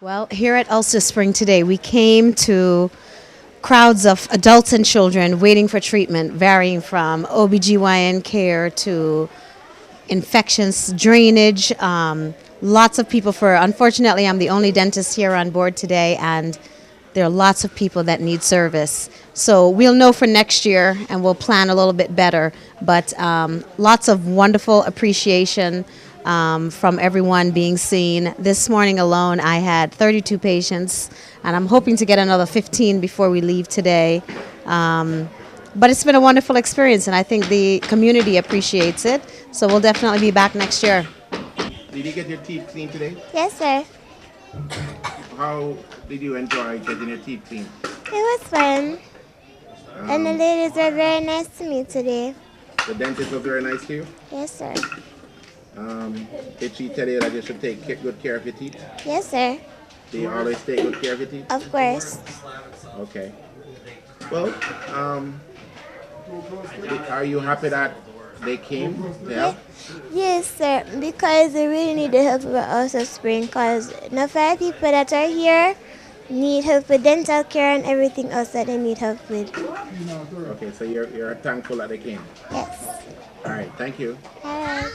Well, here at Ulster Spring today, we came to crowds of adults and children waiting for treatment, varying from OBGYN care to infections, drainage, lots of people unfortunately, I'm the only dentist here on board today, and there are lots of people that need service. So we'll know for next year, and we'll plan a little bit better, but lots of wonderful appreciation from everyone being seen. This morning alone, I had 32 patients, and I'm hoping to get another 15 before we leave today. But it's been a wonderful experience, and I think the community appreciates it. So we'll definitely be back next year. Did you get your teeth cleaned today? Yes, sir. How did you enjoy getting your teeth cleaned? It was fun. And the ladies were very nice to me today. The dentist was very nice to you? Yes, sir. Did she tell you that you should take good care of your teeth? Yes, sir. Do you always take good care of your teeth? Of course. Okay. Well, are you happy that they came to help? Yes, sir. Because they really need the help of Ulster Spring. Because enough of the people that are here need help with dental care and everything else that they need help with. Okay, so you're thankful that they came? Yes. All right, thank you. All right.